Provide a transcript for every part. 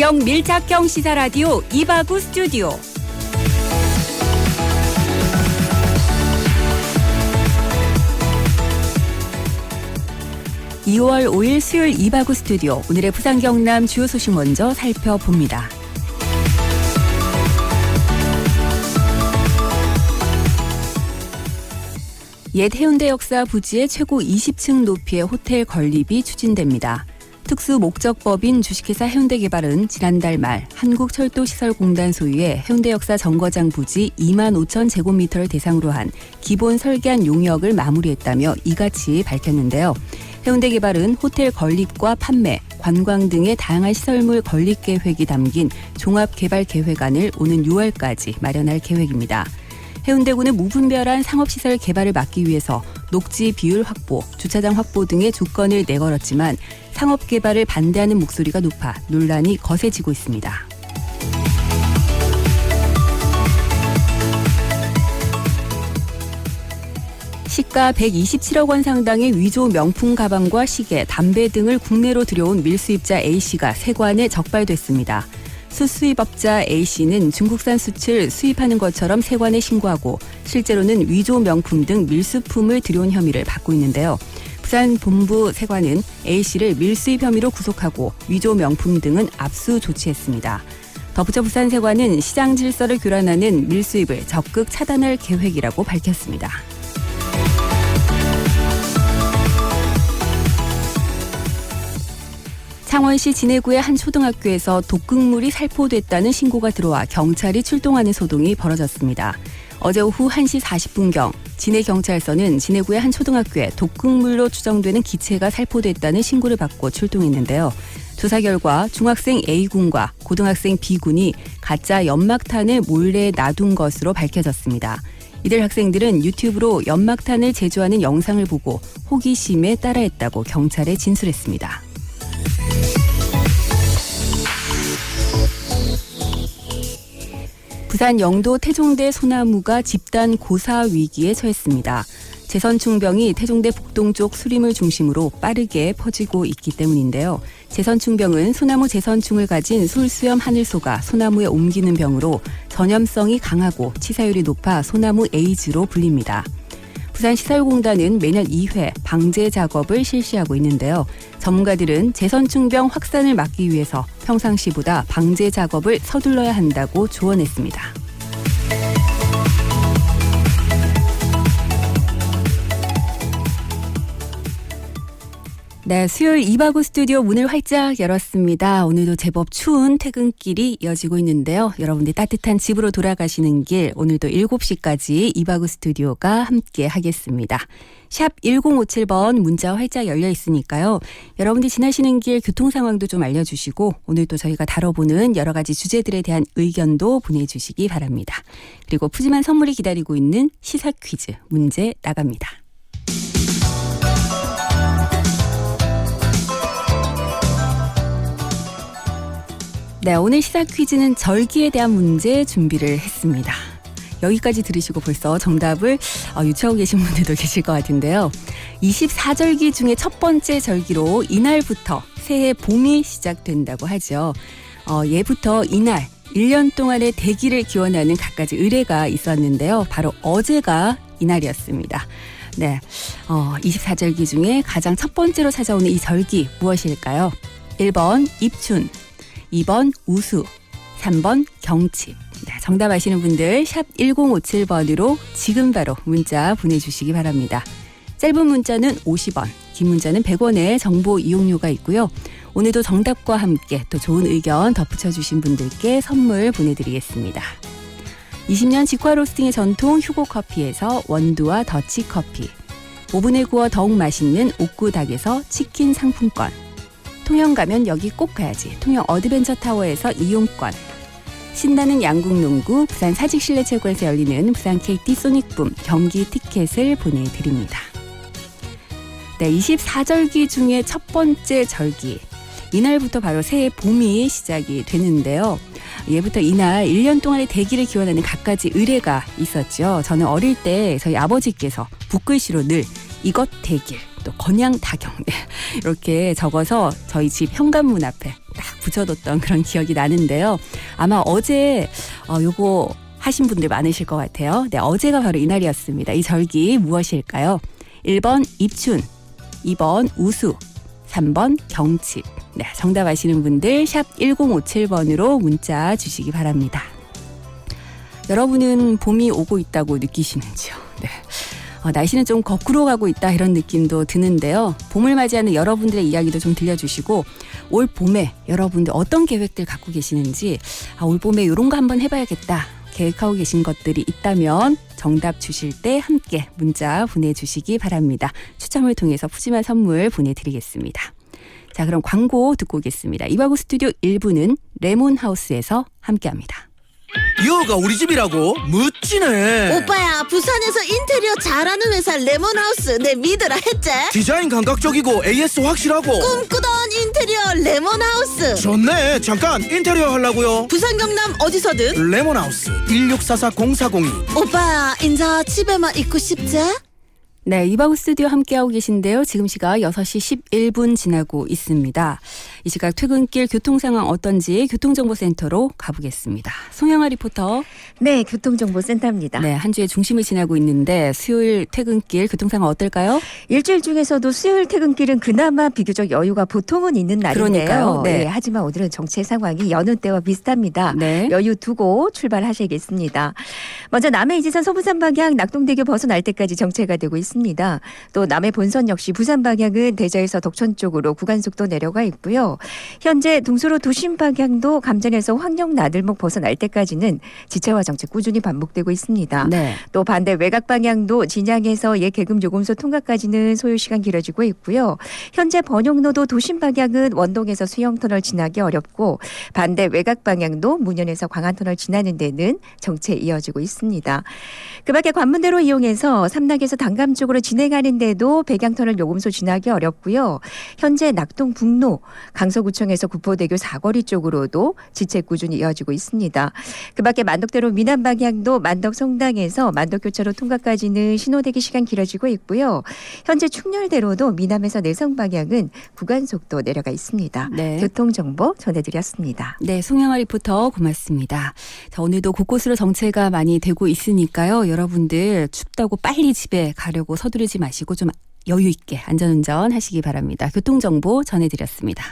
지역 밀착형 시사라디오 이바구 스튜디오. (2월 5일) 수요일 이바구 스튜디오. 오늘의 부산 경남 주요 소식 먼저 살펴봅니다. 옛 해운대 역사 부지의 최고 20층 높이의 호텔 건립이 추진됩니다. 특수목적법인 주식회사 해운대개발은 지난달 말 한국철도시설공단 소유의 해운대 역사 정거장 부지 2만 5천 제곱미터를 대상으로 한 기본 설계안 용역을 마무리했다며 이같이 밝혔는데요. 해운대개발은 호텔 건립과 판매, 관광 등의 다양한 시설물 건립 계획이 담긴 종합개발계획안을 오는 6월까지 마련할 계획입니다. 해운대구는 무분별한 상업시설 개발을 막기 위해서 녹지 비율 확보, 주차장 확보 등의 조건을 내걸었지만 상업개발을 반대하는 목소리가 높아 논란이 거세지고 있습니다. 시가 127억 원 상당의 위조 명품 가방과 시계, 담배 등을 국내로 들여온 밀수입자 A씨가 세관에 적발됐습니다. 수수입업자 A씨는 중국산 숯을 수입하는 것처럼 세관에 신고하고 실제로는 위조 명품 등 밀수품을 들여온 혐의를 받고 있는데요. 부산 본부 세관은 A씨를 밀수입 혐의로 구속하고 위조 명품 등은 압수 조치했습니다. 덧붙여 부산 세관은 시장 질서를 교란하는 밀수입을 적극 차단할 계획이라고 밝혔습니다. 창원시 진해구의 한 초등학교에서 독극물이 살포됐다는 신고가 들어와 경찰이 출동하는 소동이 벌어졌습니다. 어제 오후 1시 40분경 진해경찰서는 진해구의 한 초등학교에 독극물로 추정되는 기체가 살포됐다는 신고를 받고 출동했는데요. 조사 결과 중학생 A군과 고등학생 B군이 가짜 연막탄을 몰래 놔둔 것으로 밝혀졌습니다. 이들 학생들은 유튜브로 연막탄을 제조하는 영상을 보고 호기심에 따라했다고 경찰에 진술했습니다. 부산 영도 태종대 소나무가 집단 고사 위기에 처했습니다. 제선충병이 태종대 북동쪽 수림을 중심으로 빠르게 퍼지고 있기 때문인데요. 제선충병은 소나무 제선충을 가진 솔수염 하늘소가 소나무에 옮기는 병으로 전염성이 강하고 치사율이 높아 소나무 에이즈로 불립니다. 부산시설공단은 매년 2회 방제 작업을 실시하고 있는데요. 전문가들은 제선충병 확산을 막기 위해서 평상시보다 방제 작업을 서둘러야 한다고 조언했습니다. 네, 수요일 이바구 스튜디오 문을 활짝 열었습니다. 오늘도 제법 추운 퇴근길이 이어지고 있는데요. 여러분들 따뜻한 집으로 돌아가시는 길 오늘도 7시까지 이바구 스튜디오가 함께 하겠습니다. 샵 1057번 문자 활짝 열려 있으니까요. 여러분들 지나시는 길 교통 상황도 좀 알려주시고 오늘도 저희가 다뤄보는 여러 가지 주제들에 대한 의견도 보내주시기 바랍니다. 그리고 푸짐한 선물이 기다리고 있는 시사 퀴즈 문제 나갑니다. 네, 오늘 시사 퀴즈는 절기에 대한 문제 준비를 했습니다. 여기까지 들으시고 벌써 정답을 유추하고 계신 분들도 계실 것 같은데요. 24절기 중에 첫 번째 절기로 이날부터 새해 봄이 시작된다고 하죠. 예부터 이날 1년 동안의 대기를 기원하는 갖가지 의례가 있었는데요. 바로 어제가 이날이었습니다. 네, 24절기 중에 가장 첫 번째로 찾아오는 이 절기 무엇일까요? 1번 입춘, 2번 우수, 3번 경칩. 네, 정답 아시는 분들 샵 1057번으로 지금 바로 문자 보내주시기 바랍니다. 짧은 문자는 50원, 긴 문자는 100원의 정보 이용료가 있고요. 오늘도 정답과 함께 또 좋은 의견 덧붙여주신 분들께 선물 보내드리겠습니다. 20년 직화 로스팅의 전통 휴고커피에서 원두와 더치커피, 오븐에 구워 더욱 맛있는 옥구닭에서 치킨 상품권, 통영 가면 여기 꼭 가야지 통영 어드벤처 타워에서 이용권, 신나는 양궁농구 부산 사직실내체육관에서 열리는 부산 KT 소닉붐 경기 티켓을 보내드립니다. 네, 24절기 중에 첫 번째 절기, 이날부터 바로 새해 봄이 시작이 되는데요. 예부터 이날 1년 동안의 대기를 기원하는 갖가지 의례가 있었죠. 저는 어릴 때 저희 아버지께서 붓글씨로 늘 이것 대길, 또 건양 타경 이렇게 적어서 저희 집 현관문 앞에 딱 붙여뒀던 그런 기억이 나는데요. 아마 어제 요거 하신 분들 많으실 것 같아요. 네, 어제가 바로 이날이었습니다. 이 절기 무엇일까요? 1번 입춘, 2번 우수, 3번 경칩. 네, 정답 아시는 분들 샵 1057번으로 문자 주시기 바랍니다. 여러분은 봄이 오고 있다고 느끼시는지요? 네. 날씨는 좀 거꾸로 가고 있다 이런 느낌도 드는데요. 봄을 맞이하는 여러분들의 이야기도 좀 들려주시고 올 봄에 여러분들 어떤 계획들 갖고 계시는지 올 봄에 이런 거 한번 해봐야겠다 계획하고 계신 것들이 있다면 정답 주실 때 함께 문자 보내주시기 바랍니다. 추첨을 통해서 푸짐한 선물 보내드리겠습니다. 자, 그럼 광고 듣고 오겠습니다. 이바구 스튜디오 1부는 레몬하우스에서 함께합니다. 여가 우리 집이라고? 멋지네. 오빠야, 부산에서 인테리어 잘하는 회사 레몬하우스 내 믿으라 했지? 디자인 감각적이고 AS 확실하고 꿈꾸던 인테리어 레몬하우스. 좋네. 잠깐 인테리어 하려고요. 부산 경남 어디서든 레몬하우스 1644-0402. 오빠야, 인자 집에만 있고 싶지? 네, 이바구 스튜디오 함께하고 계신데요. 지금 시각 6시 11분 지나고 있습니다. 이 시각 퇴근길 교통 상황 어떤지 교통정보센터로 가보겠습니다. 송영아 리포터. 네, 교통정보센터입니다. 네, 한 주의 중심을 지나고 있는데 수요일 퇴근길 교통 상황 어떨까요? 일주일 중에서도 수요일 퇴근길은 그나마 비교적 여유가 보통은 있는 날인데요. 그러니까요. 네. 하지만 오늘은 정체 상황이 여느 때와 비슷합니다. 네. 여유 두고 출발하셔야겠습니다. 먼저 남해 이지선 서부산 방향 낙동대교 벗어날 때까지 정체가 되고 있습니다. 또 남해 본선 역시 부산 방향은 대자에서 덕천 쪽으로 구간속도 내려가 있고요. 현재 동수로 도심 방향도 감전에서 황령 나들목 벗어날 때까지는 지체와 정체 꾸준히 반복되고 있습니다. 네. 또 반대 외곽 방향도 진양에서 옛 계금 요금소 통과까지는 소요 시간 길어지고 있고요. 현재 번용로도 도심 방향은 원동에서 수영터널 지나기 어렵고 반대 외곽 방향도 문현에서 광안터널 지나는 데는 정체 이어지고 있습니다. 그밖에 관문대로 이용해서 삼락에서 단감 쪽으로 진행하는 데도 백양터널 요금소 지나기 어렵고요. 현재 낙동북로 강서구청에서 구포대교 사거리 쪽으로도 지체 꾸준히 이어지고 있습니다. 그밖에 만덕대로 미남 방향도 만덕 성당에서 만덕교차로 통과까지는 신호대기 시간 길어지고 있고요. 현재 충렬대로도 미남에서 내성 방향은 구간 속도 내려가 있습니다. 네. 교통정보 전해드렸습니다. 네, 송영아 리포터 고맙습니다. 자, 오늘도 곳곳으로 정체가 많이 되고 있으니까요. 여러분들 춥다고 빨리 집에 가려고 서두르지 마시고 좀 여유 있게 안전운전 하시기 바랍니다. 교통정보 전해드렸습니다.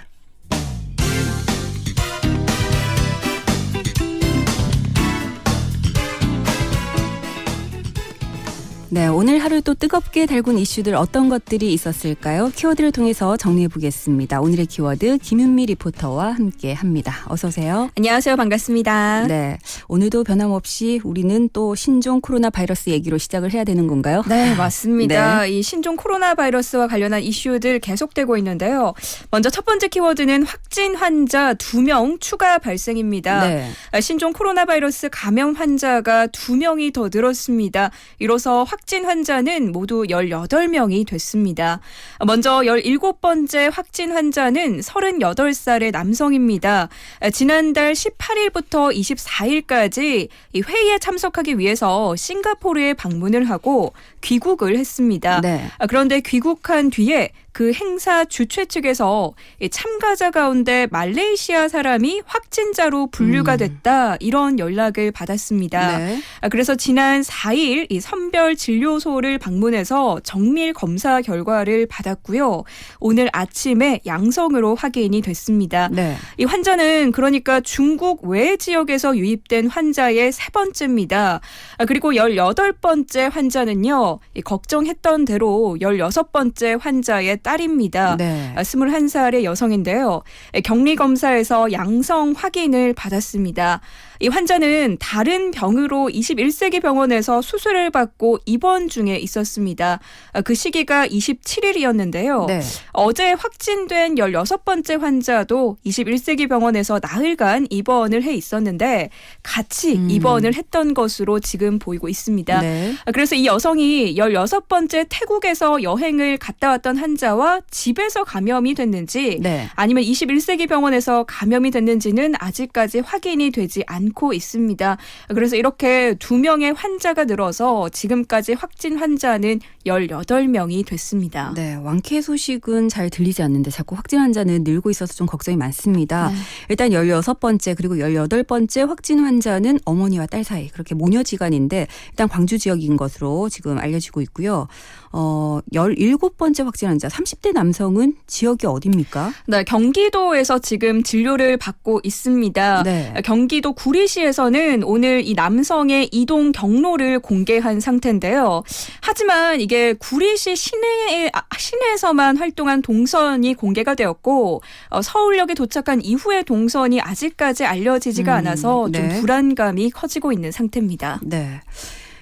네, 오늘 하루 또 뜨겁게 달군 이슈들 어떤 것들이 있었을까요? 키워드를 통해서 정리해 보겠습니다. 오늘의 키워드 김윤미 리포터와 함께합니다. 어서 오세요. 안녕하세요. 반갑습니다. 네, 오늘도 변함없이 우리는 또 신종 코로나 바이러스 얘기로 시작을 해야 되는 건가요? 네, 맞습니다. 네. 이 신종 코로나 바이러스와 관련한 이슈들 계속되고 있는데요. 먼저 첫 번째 키워드는 확진 환자 2명 추가 발생입니다. 네. 신종 코로나 바이러스 감염 환자가 2명이 더 늘었습니다. 이로써 확진 환자는 모두 18명이 됐습니다. 먼저 17번째 확진 환자는 38살의 남성입니다. 지난달 18일부터 24일까지 이 회의에 참석하기 위해서 싱가포르에 방문을 하고 귀국을 했습니다. 네. 그런데 귀국한 뒤에 그 행사 주최 측에서 참가자 가운데 말레이시아 사람이 확진자로 분류가 됐다 이런 연락을 받았습니다. 네. 그래서 지난 4일 이 선별진료소를 방문해서 정밀 검사 결과를 받았고요. 오늘 아침에 양성으로 확인이 됐습니다. 네. 이 환자는 그러니까 중국 외 지역에서 유입된 환자의 3번째입니다. 그리고 18번째 환자는요. 걱정했던 대로 16번째 환자의 딸입니다. 네. 21살의 여성인데요. 격리검사에서 양성 확인을 받았습니다. 이 환자는 다른 병으로 21세기 병원에서 수술을 받고 입원 중에 있었습니다. 그 시기가 27일이었는데요. 네. 어제 확진된 16번째 환자도 21세기 병원에서 나흘간 입원을 해 있었는데 같이 입원을 했던 것으로 지금 보이고 있습니다. 네. 그래서 이 여성이 16번째 태국에서 여행을 갔다 왔던 환자와 집에서 감염이 됐는지 네. 아니면 21세기 병원에서 감염이 됐는지는 아직까지 확인이 되지 않고 있습니다. 그래서 이렇게 2명의 환자가 늘어서 지금까지 확진 환자는 18명이 됐습니다. 네, 완쾌 소식은 잘 들리지 않는데 자꾸 확진 환자는 늘고 있어서 좀 걱정이 많습니다. 네. 일단 16번째 그리고 18번째 확진 환자는 어머니와 딸 사이 그렇게 모녀지간인데 일단 광주 지역인 것으로 지금 알려지고 있고요. 17번째 확진 환자 30대 남성은 지역이 어디입니까? 네, 경기도에서 지금 진료를 받고 있습니다. 네. 경기도 구리시에서는 오늘 이 남성의 이동 경로를 공개한 상태인데요. 하지만 이게 구리시 시내에서만 활동한 동선이 공개가 되었고 서울역에 도착한 이후의 동선이 아직까지 알려지지가 않아서 좀 네. 불안감이 커지고 있는 상태입니다. 네.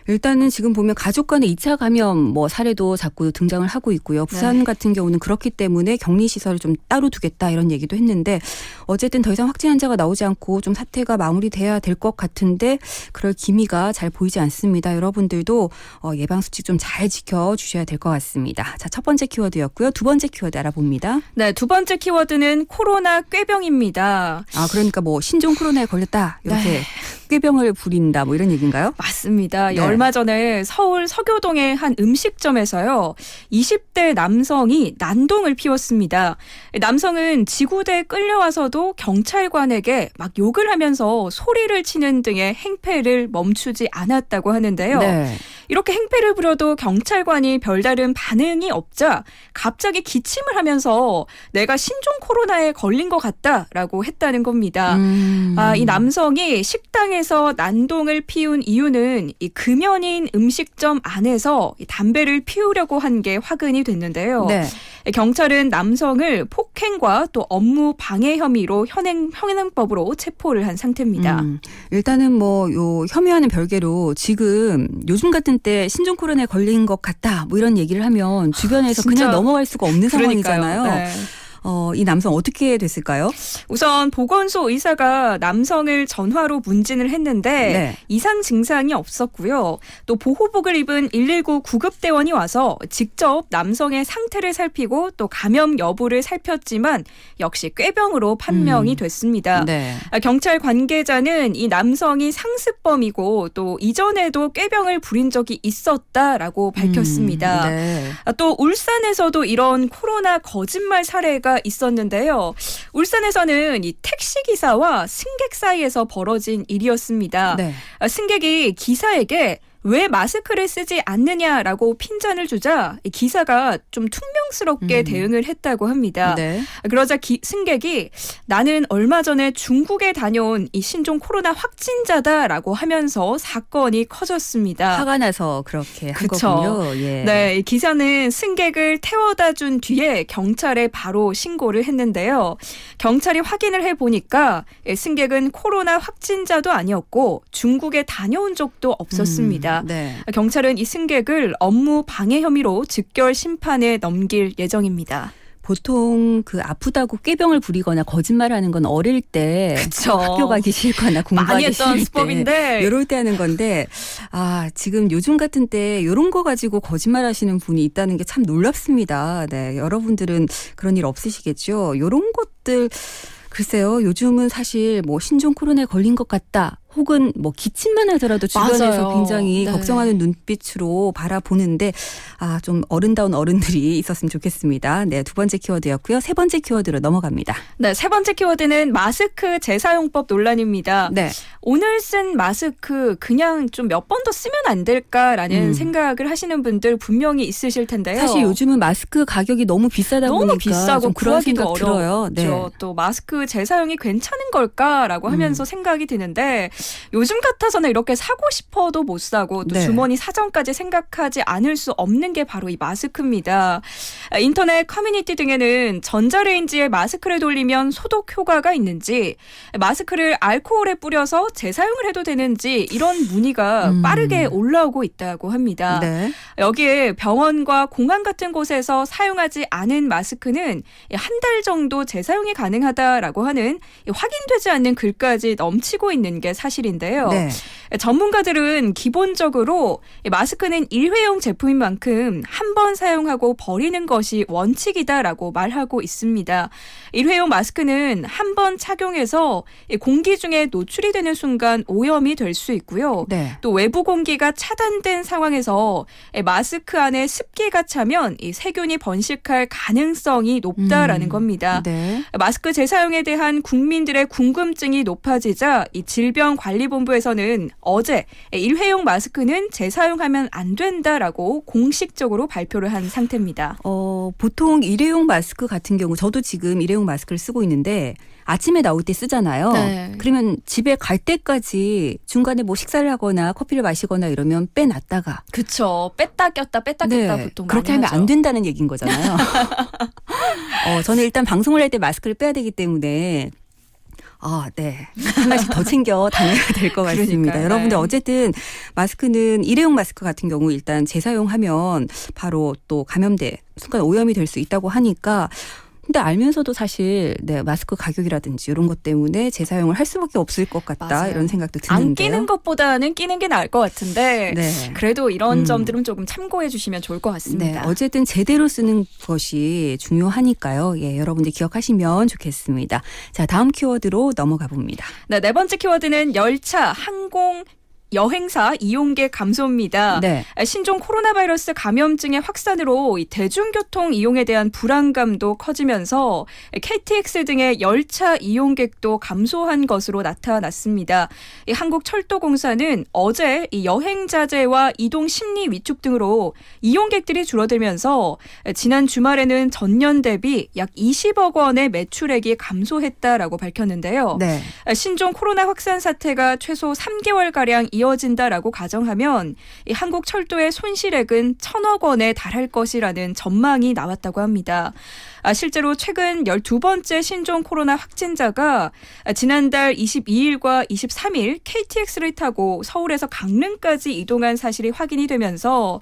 일단은 지금 보면 가족 간의 2차 감염 뭐 사례도 자꾸 등장을 하고 있고요. 부산 네. 같은 경우는 그렇기 때문에 격리 시설을 좀 따로 두겠다 이런 얘기도 했는데 어쨌든 더 이상 확진 환자가 나오지 않고 좀 사태가 마무리돼야 될 것 같은데 그럴 기미가 잘 보이지 않습니다. 여러분들도 예방 수칙 좀 잘 지켜주셔야 될 것 같습니다. 자, 첫 번째 키워드였고요. 두 번째 키워드 알아봅니다. 네, 두 번째 키워드는 코로나 꾀병입니다. 아, 그러니까 뭐 신종 코로나에 걸렸다 이렇게 네. 꾀병을 부린다 뭐 이런 얘기인가요? 맞습니다. 네. 얼마 전에 서울 서교동의 한 음식점에서요. 20대 남성이 난동을 피웠습니다. 남성은 지구대에 끌려와서도 경찰관에게 막 욕을 하면서 소리를 치는 등의 행패를 멈추지 않았다고 하는데요. 네. 이렇게 행패를 부려도 경찰관이 별다른 반응이 없자 갑자기 기침을 하면서 내가 신종 코로나에 걸린 것 같다라고 했다는 겁니다. 이 남성이 식당에서 난동을 피운 이유는 이 금연인 음식점 안에서 이 담배를 피우려고 한 게 화근이 됐는데요. 네. 경찰은 남성을 폭행과 또 업무 방해 혐의로 현행법으로 체포를 한 상태입니다. 일단은 뭐 요 혐의와는 별개로 지금 요즘 같은 때 신종 코로나에 걸린 것 같다 뭐 이런 얘기를 하면 주변에서 진짜 그냥 넘어갈 수가 없는 상황이잖아요. 네. 이 남성 어떻게 됐을까요? 우선 보건소 의사가 남성을 전화로 문진을 했는데 네. 이상 증상이 없었고요. 또 보호복을 입은 119 구급대원이 와서 직접 남성의 상태를 살피고 또 감염 여부를 살폈지만 역시 꾀병으로 판명이 됐습니다. 네. 경찰 관계자는 이 남성이 상습범이고 또 이전에도 꾀병을 부린 적이 있었다라고 밝혔습니다. 네. 또 울산에서도 이런 코로나 거짓말 사례가 있었는데요. 울산에서는 이 택시기사와 승객 사이에서 벌어진 일이었습니다. 네. 승객이 기사에게 왜 마스크를 쓰지 않느냐라고 핀잔을 주자 이 기사가 좀 퉁명스럽게 대응을 했다고 합니다. 네. 그러자 승객이 나는 얼마 전에 중국에 다녀온 이 신종 코로나 확진자다라고 하면서 사건이 커졌습니다. 화가 나서 그렇게 한 그쵸. 거군요. 예. 네, 이 기사는 승객을 태워다 준 뒤에 경찰에 바로 신고를 했는데요. 경찰이 확인을 해보니까 승객은 코로나 확진자도 아니었고 중국에 다녀온 적도 없었습니다. 네. 경찰은 이 승객을 업무 방해 혐의로 즉결 심판에 넘길 예정입니다. 보통 그 아프다고 꾀병을 부리거나 거짓말하는 건 어릴 때 그쵸. 학교 가기 싫거나 공부하기 많이 했던 싫을 수법인데. 이럴 때 하는 건데 지금 요즘 같은 때 이런 거 가지고 거짓말하시는 분이 있다는 게 참 놀랍습니다. 네, 여러분들은 그런 일 없으시겠죠? 이런 것들 글쎄요. 요즘은 사실 뭐 신종 코로나에 걸린 것 같다. 혹은 뭐 기침만 하더라도 주변에서 맞아요. 굉장히 네. 걱정하는 눈빛으로 바라보는데 좀 어른다운 어른들이 있었으면 좋겠습니다. 네, 두 번째 키워드였고요. 세 번째 키워드로 넘어갑니다. 네, 세 번째 키워드는 마스크 재사용법 논란입니다. 네. 오늘 쓴 마스크 그냥 좀 몇 번 더 쓰면 안 될까라는 생각을 하시는 분들 분명히 있으실 텐데요. 사실 요즘은 마스크 가격이 너무 비싸다 보니까 너무 비싸고 좀 그런 구하기도 생각 들어요. 어렵죠. 네. 또 마스크 재사용이 괜찮은 걸까라고 하면서 생각이 드는데 요즘 같아서는 이렇게 사고 싶어도 못 사고 또 네. 주머니 사정까지 생각하지 않을 수 없는 게 바로 이 마스크입니다. 인터넷 커뮤니티 등에는 전자레인지에 마스크를 돌리면 소독 효과가 있는지 마스크를 알코올에 뿌려서 재사용을 해도 되는지 이런 문의가 빠르게 올라오고 있다고 합니다. 네. 여기에 병원과 공항 같은 곳에서 사용하지 않은 마스크는 한 달 정도 재사용이 가능하다라고 하는 확인되지 않는 글까지 넘치고 있는 게 사실인데요. 네. 전문가들은 기본적으로 마스크는 일회용 제품인 만큼 한 번 사용하고 버리는 것이 원칙이다라고 말하고 있습니다. 일회용 마스크는 한 번 착용해서 공기 중에 노출이 되는 순간 오염이 될 수 있고요. 네. 또 외부 공기가 차단된 상황에서 마스크 안에 습기가 차면 이 세균이 번식할 가능성이 높다라는 겁니다. 네. 마스크 재사용에 대한 국민들의 궁금증이 높아지자 이 질병관리본부에서는 어제 일회용 마스크는 재사용하면 안 된다라고 공식적으로 발표를 한 상태입니다. 보통 일회용 마스크 같은 경우 저도 지금 일회용 마스크를 쓰고 있는데 아침에 나올 때 쓰잖아요. 네. 그러면 집에 갈 때까지 중간에 뭐 식사를 하거나 커피를 마시거나 이러면 빼놨다가 그렇죠. 뺐다 꼈다 보통 그렇게 많이 하면 하죠. 안 된다는 얘기인 거잖아요. 저는 일단 방송을 할 때 마스크를 빼야 되기 때문에 네. 하나씩 더 챙겨 다녀야 될 것 같습니다. 그러니까요. 여러분들 네. 어쨌든 마스크는 일회용 마스크 같은 경우 일단 재사용하면 바로 또 감염돼 순간 오염이 될 수 있다고 하니까 근데 알면서도 사실 마스크 가격이라든지 이런 것 때문에 재사용을 할 수밖에 없을 것 같다 맞아요. 이런 생각도 안 드는데요. 끼는 것보다는 끼는 게 나을 것 같은데 네. 그래도 이런 점들은 조금 참고해 주시면 좋을 것 네, 같습니다. 어쨌든 제대로 쓰는 것이 중요하니까요. 예, 여러분들 기억하시면 좋겠습니다. 자, 다음 키워드로 넘어가 봅니다. 네, 네 번째 키워드는 열차, 항공, 여행사 이용객 감소입니다. 네. 신종 코로나 바이러스 감염증의 확산으로 이 대중교통 이용에 대한 불안감도 커지면서 KTX 등의 열차 이용객도 감소한 것으로 나타났습니다. 이 한국철도공사는 어제 이 여행 자제와 이동 심리 위축 등으로 이용객들이 줄어들면서 지난 주말에는 전년 대비 약 20억 원의 매출액이 감소했다라고 밝혔는데요. 네. 신종 코로나 확산 사태가 최소 3개월가량 이어진다라고 가정하면 이 한국철도의 손실액은 1,000억 원에 달할 것이라는 전망이 나왔다고 합니다. 실제로 최근 12번째 신종 코로나 확진자가 지난달 22일과 23일 KTX를 타고 서울에서 강릉까지 이동한 사실이 확인이 되면서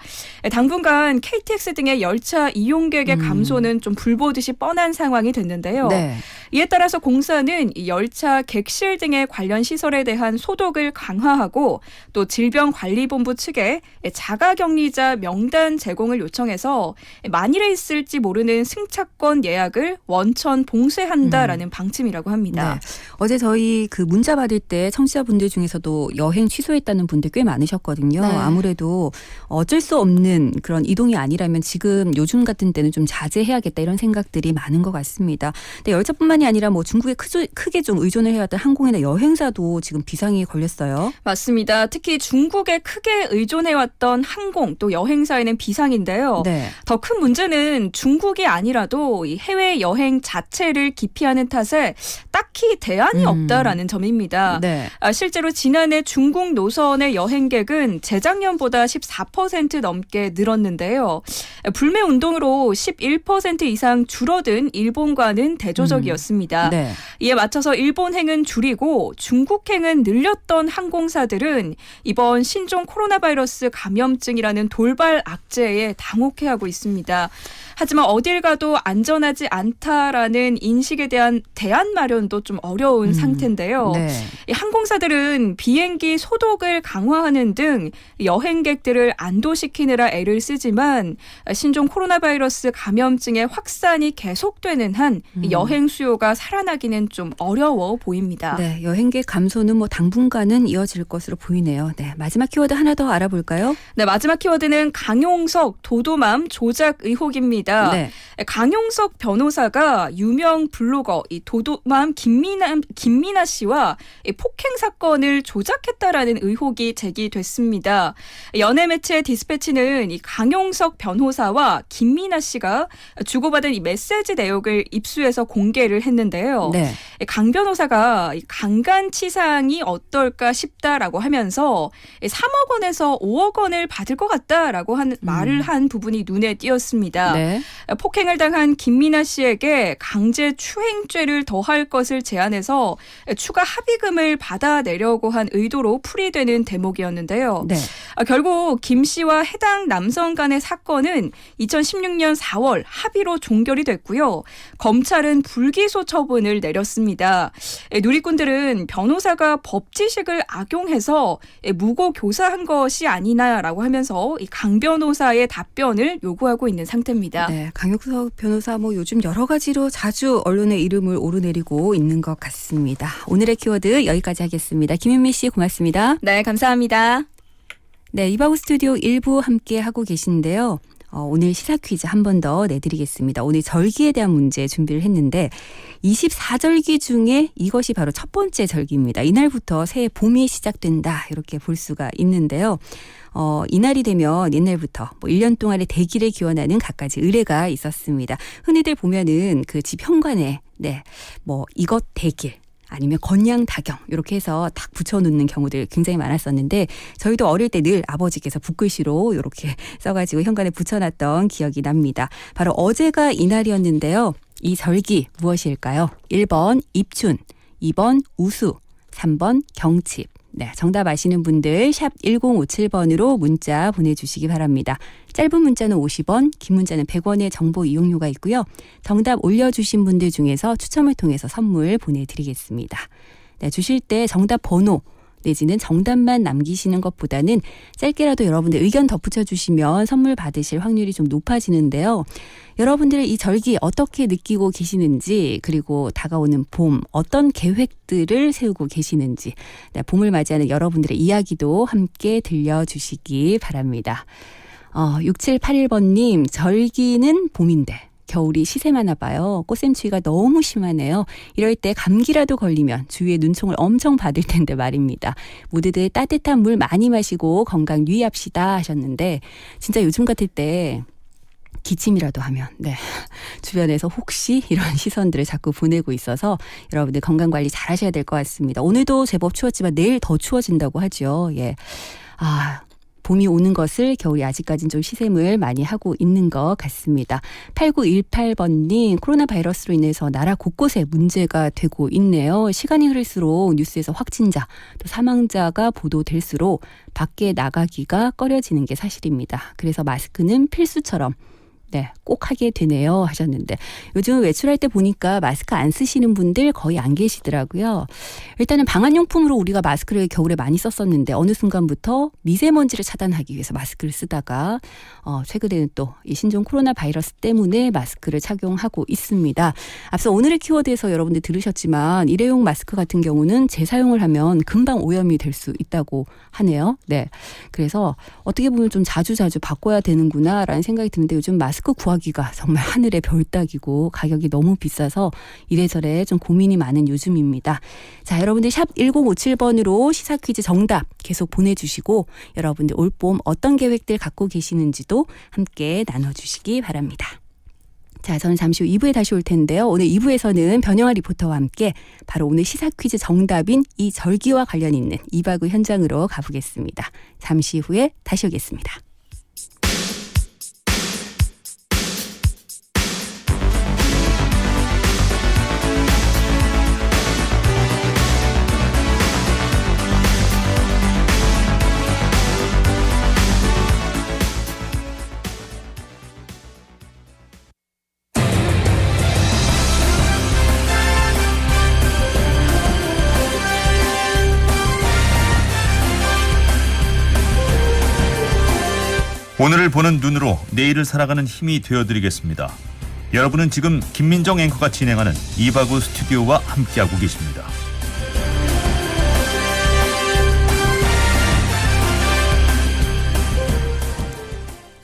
당분간 KTX 등의 열차 이용객의 감소는 좀 불보듯이 뻔한 상황이 됐는데요. 네. 이에 따라서 공사는 이 열차 객실 등의 관련 시설에 대한 소독을 강화하고 또 질병관리본부 측에 자가격리자 명단 제공을 요청해서 만일에 있을지 모르는 승차권 예약을 원천 봉쇄한다라는 방침이라고 합니다. 네. 어제 저희 그 문자 받을 때 청취자분들 중에서도 여행 취소했다는 분들 꽤 많으셨거든요. 네. 아무래도 어쩔 수 없는 그런 이동이 아니라면 지금 요즘 같은 때는 좀 자제해야겠다 이런 생각들이 많은 것 같습니다. 근데 열차뿐만이 아니라 뭐 중국에 크게 좀 의존을 해왔던 항공이나 여행사도 지금 비상이 걸렸어요. 맞습니다. 특히 중국에 크게 의존해왔던 항공 또 여행사에는 비상인데요. 네. 더 큰 문제는 중국이 아니라도 이 해외 여행 자체를 기피하는 탓에 딱히 대안이 없다라는 점입니다. 네. 실제로 지난해 중국 노선의 여행객은 재작년보다 14% 넘게 늘었는데요. 불매 운동으로 11% 이상 줄어든 일본과는 대조적이었습니다. 네. 이에 맞춰서 일본행은 줄이고 중국행은 늘렸던 항공사들은 이번 신종 코로나 바이러스 감염증이라는 돌발 악재에 당혹해하고 있습니다. 하지만 어딜 가도 안전하지 않다라는 인식에 대한 대안 마련도 좀 어려운 상태인데요. 네. 이 항공사들은 비행기 소독을 강화하는 등 여행객들을 안도시키느라 애를 쓰지만 신종 코로나 바이러스 감염증의 확산이 계속되는 한 여행 수요가 살아나기는 좀 어려워 보입니다. 네, 여행객 감소는 뭐 당분간은 이어질 것으로 보이네요. 네, 마지막 키워드 하나 더 알아볼까요? 네, 마지막 키워드는 강용석 도도맘 조작 의혹입니다. 네. 강용석 변호사가 유명 블로거 이 도도맘 김미나 씨와 이 폭행 사건을 조작했다라는 의혹이 제기됐습니다. 연예 매체 디스패치는 이 강용석 변호사와 김미나 씨가 주고받은 이 메시지 내용을 입수해서 공개를 했는데요. 네. 강 변호사가 강간치상이 어떨까 싶다라고 하면서 3억 원에서 5억 원을 받을 것 같다라고 말을 한 부분이 눈에 띄었습니다. 네. 폭행을 당한 김민아 씨에게 강제 추행죄를 더할 것을 제안해서 추가 합의금을 받아내려고 한 의도로 풀이되는 대목이었는데요. 네. 결국 김 씨와 해당 남성 간의 사건은 2016년 4월 합의로 종결이 됐고요. 검찰은 불기소 처분을 내렸습니다. 누리꾼들은 변호사가 법 지식을 악용해서 무고 교사한 것이 아니냐라고 하면서 이 강 변호사의 답변을 요구하고 있는 상태입니다. 네, 강용석 변호사 뭐 요즘 여러 가지로 자주 언론의 이름을 오르내리고 있는 것 같습니다. 오늘의 키워드 여기까지 하겠습니다. 김윤미 씨 고맙습니다. 네, 감사합니다. 네, 이바우 스튜디오 1부 함께 하고 계신데요. 오늘 시사 퀴즈 한 번 더 내드리겠습니다. 오늘 절기에 대한 문제 준비를 했는데 24절기 중에 이것이 바로 첫 번째 절기입니다. 이날부터 새해 봄이 시작된다 이렇게 볼 수가 있는데요. 이날이 되면 옛날부터 1년 동안의 대기를 기원하는 갖가지 의례가 있었습니다. 흔히들 보면은 그 집 현관에 이것 대길 아니면 건양다경 이렇게 해서 탁 붙여놓는 경우들 굉장히 많았었는데 저희도 어릴 때 늘 아버지께서 붓글씨로 이렇게 써가지고 현관에 붙여놨던 기억이 납니다. 바로 어제가 이날이었는데요. 이 절기 무엇일까요? 1번 입춘, 2번 우수, 3번 경칩. 네, 정답 아시는 분들 샵 1057번으로 문자 보내주시기 바랍니다. 짧은 문자는 50원, 긴 문자는 100원의 정보 이용료가 있고요. 정답 올려주신 분들 중에서 추첨을 통해서 선물 보내드리겠습니다. 네, 주실 때 정답 번호 내지는 정답만 남기시는 것보다는 짧게라도 여러분들 의견 덧붙여 주시면 선물 받으실 확률이 좀 높아지는데요. 여러분들의 이 절기 어떻게 느끼고 계시는지 그리고 다가오는 봄 어떤 계획들을 세우고 계시는지 네, 봄을 맞이하는 여러분들의 이야기도 함께 들려주시기 바랍니다. 6781번님 절기는 봄인데 겨울이 시샘하나 봐요. 꽃샘추위가 너무 심하네요. 이럴 때 감기라도 걸리면 주위에 눈총을 엄청 받을 텐데 말입니다. 모두들 따뜻한 물 많이 마시고 건강 유의합시다 하셨는데 진짜 요즘 같을 때 기침이라도 하면 주변에서 혹시 이런 시선들을 자꾸 보내고 있어서 여러분들 건강관리 잘 하셔야 될 것 같습니다. 오늘도 제법 추웠지만 내일 더 추워진다고 하죠. 예. 봄이 오는 것을 겨울이 아직까지는 좀 시샘을 많이 하고 있는 것 같습니다. 8918번님 코로나 바이러스로 인해서 나라 곳곳에 문제가 되고 있네요. 시간이 흐를수록 뉴스에서 확진자 또 사망자가 보도될수록 밖에 나가기가 꺼려지는 게 사실입니다. 그래서 마스크는 필수처럼 꼭 하게 되네요 하셨는데 요즘 외출할 때 보니까 마스크 안 쓰시는 분들 거의 안 계시더라고요. 일단은 방한용품으로 우리가 마스크를 겨울에 많이 썼었는데 어느 순간부터 미세먼지를 차단하기 위해서 마스크를 쓰다가 최근에는 또 이 신종 코로나 바이러스 때문에 마스크를 착용하고 있습니다. 앞서 오늘의 키워드에서 여러분들 들으셨지만 일회용 마스크 같은 경우는 재사용을 하면 금방 오염이 될 수 있다고 하네요. 네, 그래서 어떻게 보면 좀 자주 바꿔야 되는구나라는 생각이 드는데 요즘 마스크 구하기가 정말 하늘의 별 따기고 가격이 너무 비싸서 이래저래 좀 고민이 많은 요즘입니다. 자, 여러분들 샵 1057번으로 시사 퀴즈 정답 계속 보내주시고 여러분들 올봄 어떤 계획들 갖고 계시는지도 함께 나눠주시기 바랍니다. 자, 저는 잠시 후 2부에 다시 올 텐데요. 오늘 2부에서는 변영아 리포터와 함께 바로 오늘 시사 퀴즈 정답인 이 절기와 관련 있는 이바구 현장으로 가보겠습니다. 잠시 후에 다시 오겠습니다. 오늘을 보는 눈으로 내일을 살아가는 힘이 되어드리겠습니다. 여러분은 지금 김민정 앵커가 진행하는 이바구 스튜디오와 함께하고 계십니다.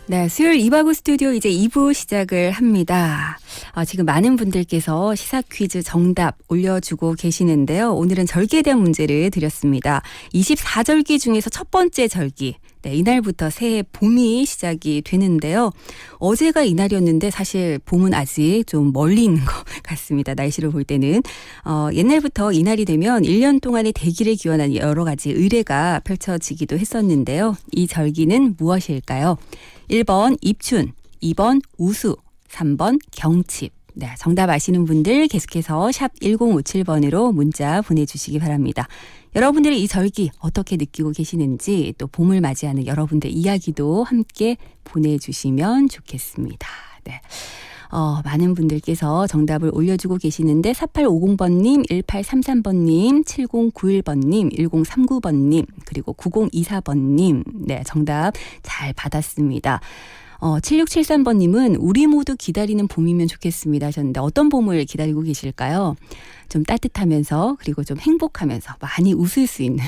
네, 수요일 이바구 스튜디오 이제 2부 시작을 합니다. 지금 많은 분들께서 시사 퀴즈 정답 올려주고 계시는데요. 오늘은 절기에 대한 문제를 드렸습니다. 24절기 중에서 첫 번째 절기. 네, 이날부터 새해 봄이 시작이 되는데요. 어제가 이날이었는데 사실 봄은 아직 좀 멀리 있는 것 같습니다. 날씨를 볼 때는. 옛날부터 이날이 되면 1년 동안의 대기를 기원한 여러 가지 의례가 펼쳐지기도 했었는데요. 이 절기는 무엇일까요? 1번 입춘, 2번 우수, 3번 경칩. 네, 정답 아시는 분들 계속해서 샵 1057번으로 문자 보내주시기 바랍니다. 여러분들의 이 절기 어떻게 느끼고 계시는지 또 봄을 맞이하는 여러분들 이야기도 함께 보내주시면 좋겠습니다. 네. 많은 분들께서 정답을 올려주고 계시는데 4850번님, 1833번님, 7091번님, 1039번님, 그리고 9024번님 네, 정답 잘 받았습니다. 7673번님은 우리 모두 기다리는 봄이면 좋겠습니다 하셨는데 어떤 봄을 기다리고 계실까요? 좀 따뜻하면서 그리고 좀 행복하면서 많이 웃을 수 있는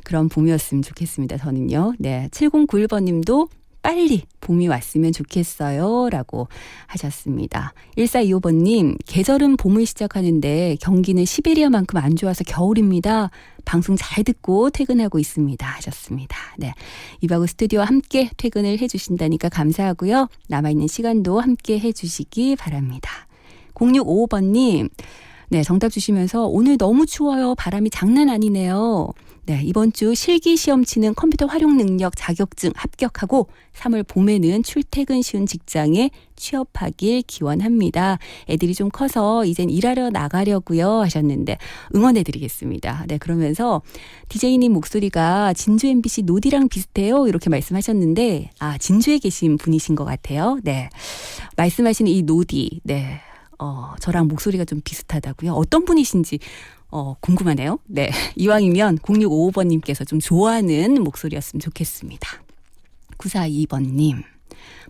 그런 봄이었으면 좋겠습니다. 저는요. 네, 7091번님도 빨리 봄이 왔으면 좋겠어요 라고 하셨습니다. 1425번님 계절은 봄을 시작하는데 경기는 시베리아만큼 안 좋아서 겨울입니다. 방송 잘 듣고 퇴근하고 있습니다 하셨습니다. 네, 이바구 스튜디오와 함께 퇴근을 해주신다니까 감사하고요. 남아있는 시간도 함께 해주시기 바랍니다. 0655번님 네, 정답 주시면서 오늘 너무 추워요. 바람이 장난 아니네요. 네, 이번 주 실기 시험 치는 컴퓨터 활용 능력 자격증 합격하고 3월 봄에는 출퇴근 쉬운 직장에 취업하길 기원합니다. 애들이 좀 커서 이젠 일하러 나가려고요 하셨는데 응원해드리겠습니다. 네, 그러면서 DJ님 목소리가 진주 MBC 노디랑 비슷해요 이렇게 말씀하셨는데 진주에 계신 분이신 것 같아요. 네, 말씀하시는 이 노디 네. 저랑 목소리가 좀 비슷하다고요. 어떤 분이신지 궁금하네요. 네, 이왕이면 0655번님께서 좀 좋아하는 목소리였으면 좋겠습니다. 9422번님,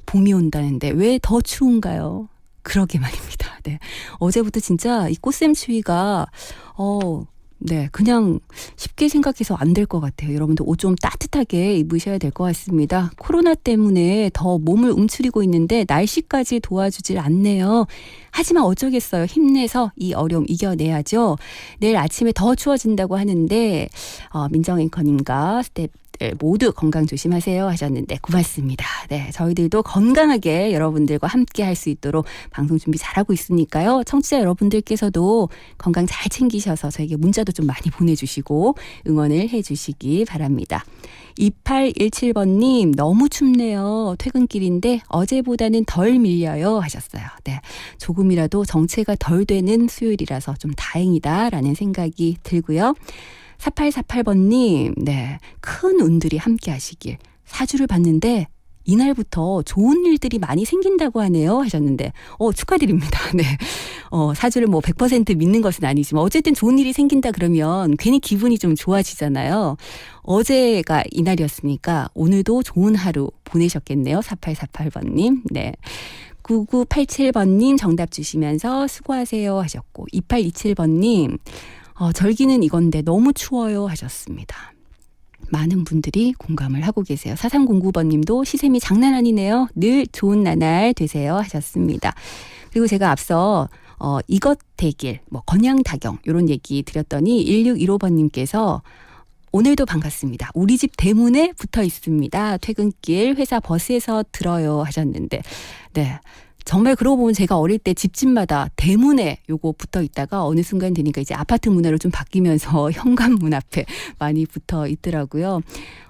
봄이 온다는데 왜 더 추운가요? 그러게 말입니다. 네, 어제부터 진짜 이 꽃샘추위가 네, 그냥 쉽게 생각해서 안 될 것 같아요. 여러분들 옷 좀 따뜻하게 입으셔야 될 것 같습니다. 코로나 때문에 더 몸을 움츠리고 있는데 날씨까지 도와주질 않네요. 하지만 어쩌겠어요. 힘내서 이 어려움 이겨내야죠. 내일 아침에 더 추워진다고 하는데 민정 앵커님과 스태프 모두 건강 조심하세요 하셨는데 고맙습니다. 네, 저희들도 건강하게 여러분들과 함께 할 수 있도록 방송 준비 잘하고 있으니까요. 청취자 여러분들께서도 건강 잘 챙기셔서 저에게 문자도 좀 많이 보내주시고 응원을 해주시기 바랍니다. 2817번님 너무 춥네요. 퇴근길인데 어제보다는 덜 밀려요 하셨어요. 네, 조금이라도 정체가 덜 되는 수요일이라서 좀 다행이다라는 생각이 들고요. 4848번님, 네, 큰 운들이 함께 하시길. 사주를 봤는데 이날부터 좋은 일들이 많이 생긴다고 하네요 하셨는데 축하드립니다. 네, 사주를 뭐 100% 믿는 것은 아니지만 어쨌든 좋은 일이 생긴다 그러면 괜히 기분이 좀 좋아지잖아요. 어제가 이날이었으니까 오늘도 좋은 하루 보내셨겠네요. 4848번님. 네. 9987번님 정답 주시면서 수고하세요 하셨고 2827번님 절기는 이건데 너무 추워요 하셨습니다. 많은 분들이 공감을 하고 계세요. 4309번님도 시샘이 장난 아니네요. 늘 좋은 나날 되세요 하셨습니다. 그리고 제가 앞서 이것 대길, 건양다경 이런 얘기 드렸더니 1615번님께서 오늘도 반갑습니다. 우리 집 대문에 붙어 있습니다. 퇴근길 회사 버스에서 들어요 하셨는데 네. 정말 그러고 보면 제가 어릴 때 집집마다 대문에 요거 붙어 있다가 어느 순간 되니까 이제 아파트 문화로 좀 바뀌면서 현관문 앞에 많이 붙어 있더라고요.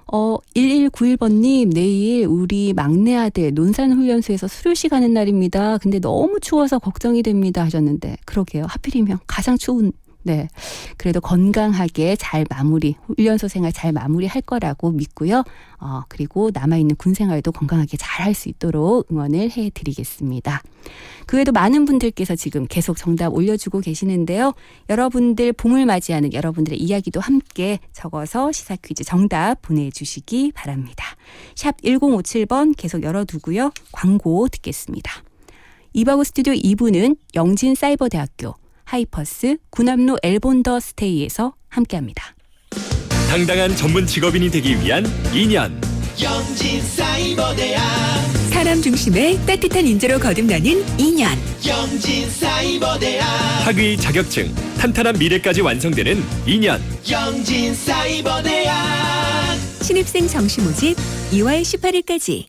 1191번님 내일 우리 막내 아들 논산훈련소에서 수료식 하는 날입니다. 근데 너무 추워서 걱정이 됩니다 하셨는데 그러게요. 하필이면 가장 추운 네, 그래도 건강하게 잘 훈련소 생활 잘 마무리할 거라고 믿고요. 그리고 남아있는 군 생활도 건강하게 잘 할 수 있도록 응원을 해드리겠습니다. 그 외에도 많은 분들께서 지금 계속 정답 올려주고 계시는데요. 여러분들 봄을 맞이하는 여러분들의 이야기도 함께 적어서 시사 퀴즈 정답 보내주시기 바랍니다. 샵 1057번 계속 열어두고요. 광고 듣겠습니다. 이바구 스튜디오 2부는 영진사이버대학교 하이퍼스 구남로 엘본더 스테이에서 함께합니다. 당당한 전문 직업인이 되기 위한 2년 영진사이버대학 사람 중심의 따뜻한 인재로 거듭나는 2년 영진사이버대학 학위 자격증 탄탄한 미래까지 완성되는 2년 영진사이버대학 신입생 정시 모집 2월 18일까지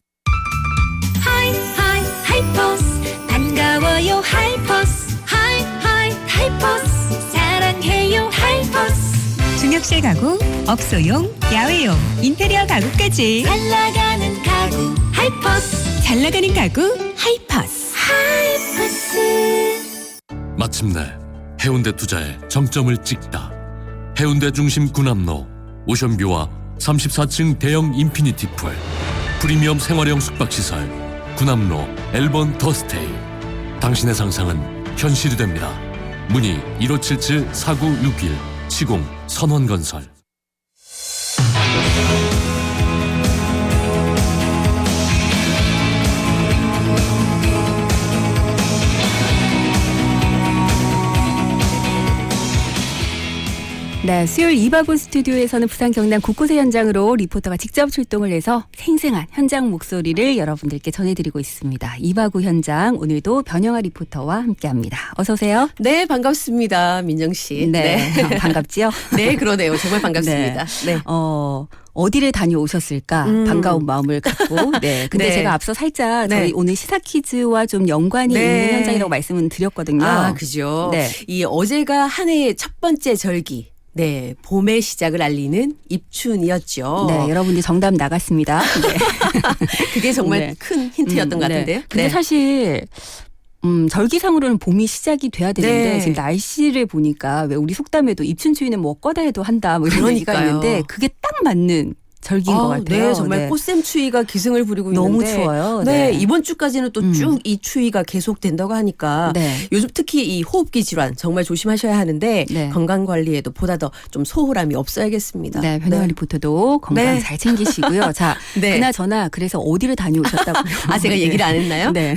하이퍼스 반가워요 하이퍼스 하이퍼스 사랑해요 하이퍼스 중역실 가구, 업소용, 야외용, 인테리어 가구까지 잘 나가는 가구 하이퍼스 잘 나가는 가구 하이퍼스 마침내 해운대 투자에 정점을 찍다. 해운대 중심 군함로 오션뷰와 34층 대형 인피니티 풀, 프리미엄 생활형 숙박시설 군함로 엘번 더스테이. 당신의 상상은 현실이 됩니다. 문의 1577-4961 시공 선원건설. 네, 수요일 이바구 스튜디오에서는 부산 경남 곳곳의 현장으로 리포터가 직접 출동을 해서 생생한 현장 목소리를 여러분들께 전해드리고 있습니다. 이바구 현장 오늘도 변영아 리포터와 함께합니다. 어서 오세요. 네, 반갑습니다. 민정 씨. 네, 반갑지요? 네, 그러네요. 정말 반갑습니다. 네. 어디를 다녀오셨을까 반가운 마음을 갖고 네. 근데 네. 제가 앞서 살짝 저희 네. 오늘 시사 퀴즈와 좀 연관이 네. 있는 현장이라고 말씀을 드렸거든요. 아, 그죠. 네. 이 어제가 한 해의 첫 번째 절기. 네, 봄의 시작을 알리는 입춘이었죠. 네, 여러분들 정답 나갔습니다. 네. 그게 정말 네. 큰 힌트였던 것 같은데요. 네. 근데 네. 사실 절기상으로는 봄이 시작이 돼야 되는데 네. 지금 날씨를 보니까 왜 우리 속담에도 입춘추위는 뭐 꺼다 해도 한다 뭐 이런 얘기가 그러니까요. 있는데 그게 딱 맞는 절기인 것 같아요. 네, 정말 네. 꽃샘 추위가 기승을 부리고 너무 있는데 추워요. 네, 네. 이번 주까지는 또 쭉 이 추위가 계속된다고 하니까 네. 요즘 특히 이 호흡기 질환 정말 조심하셔야 하는데 네. 건강 관리에도 보다 더 좀 소홀함이 없어야겠습니다. 네, 변형아 리포터도 건강 네. 잘 챙기시고요. 자, 네. 그나저나 그래서 어디를 다녀오셨다고요? 아, 제가 얘기를 안 했나요? 네.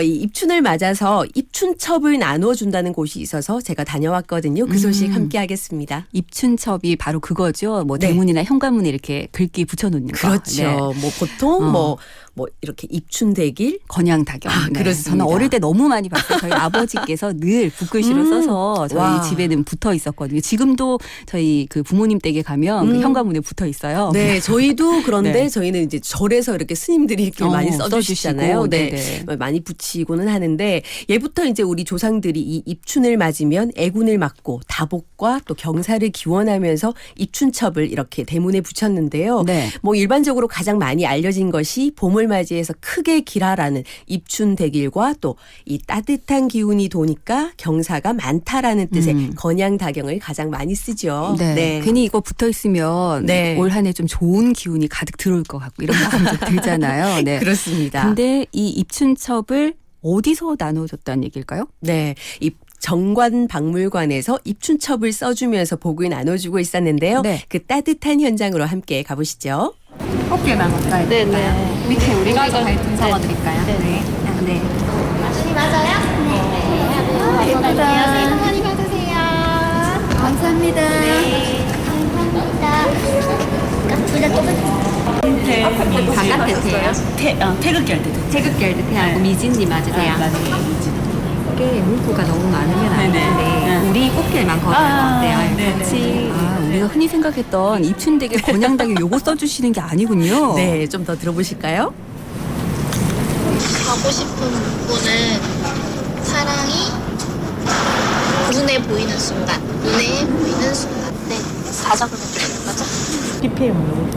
이 입춘을 맞아서 입춘첩을 나눠준다는 곳이 있어서 제가 다녀왔거든요. 그 소식 함께 하겠습니다. 입춘첩이 바로 그거죠. 뭐 네. 대문이나 현관문에 이렇게 글귀 붙여놓는 거. 그렇죠. 네. 뭐 보통 뭐 이렇게 입춘대길 건양다경. 아, 그렇습니다. 저는 어릴 때 너무 많이 봤어요. 저희 아버지께서 늘 붓글씨로 써서 저희 와. 집에는 붙어 있었거든요. 지금도 저희 그 부모님 댁에 가면 그 현관문에 붙어 있어요. 네, 저희도 그런데 네. 저희는 이제 절에서 이렇게 스님들이 이렇게 많이 써주시잖아요. 써주시고, 네, 네네. 많이 붙이고는 하는데 예부터 이제 우리 조상들이 이 입춘을 맞으면 애군을 막고 다복과 또 경사를 기원하면서 입춘첩을 이렇게 대문에 붙였는데요. 네. 뭐 일반적으로 가장 많이 알려진 것이 봄을 맞이해서 크게 길하라는 입춘대길과 또 이 따뜻한 기운이 도니까 경사가 많다라는 뜻의 건양다경을 가장 많이 쓰죠. 네. 괜히 이거 붙어 있으면 네. 올 한 해 좀 좋은 기운이 가득 들어올 것 같고 이런 마음도 들잖아요. 네. 그렇습니다. 근데 이 입춘첩을 어디서 나눠줬다는 얘기일까요? 네, 이 정관박물관에서 입춘첩을 써주면서 복을 나눠주고 있었는데요. 네. 그 따뜻한 현장으로 함께 가보시죠. 꽃게만 가까이 드릴까요? 밑에 우리가 좀 적어드릴까요? 네. 네. 맛이 맞아요? 네. 감사합니다. 새해 복 많이 받으세요. 감사합니다. 네. 감사합니다. 둘 다 똑같아요. 바깥에세요? 태극결 대퇴하고 미진님 맞으세요? 꽃게 물고가 너무 많으면 안 되는데 우리 꽃게만 걸어요. 어때요? 같이. 우리가 흔히 생각했던 입춘대길 건양다경 요거 써주시는 게 아니군요. 네, 좀 더 들어보실까요? 가고 싶은 곳은 사랑이 눈에 보이는 순간. 눈에 보이는 순간. 네. 사자굴 되는 거죠? PPM 너무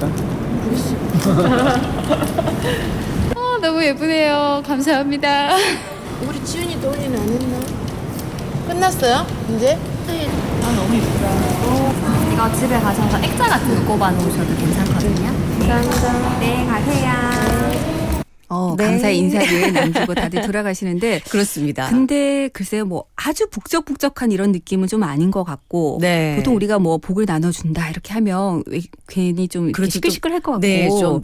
너무 예쁘네요. 감사합니다. 우리 지훈이 노래는 안 했나? 끝났어요? 이제? 네. 너무 예쁘다. 이거 집에 가셔서 액자 같은 거 꼽아 놓으셔도 괜찮거든요. 감사합니다. 네, 가세요. 네. 감사의 인사를 남기고 다들 돌아가시는데 그렇습니다. 근데 글쎄요 뭐 아주 북적북적한 이런 느낌은 좀 아닌 것 같고 네. 보통 우리가 뭐 복을 나눠준다 이렇게 하면 왜 괜히 좀 그렇죠. 시끌시끌할 것 같고 네, 좀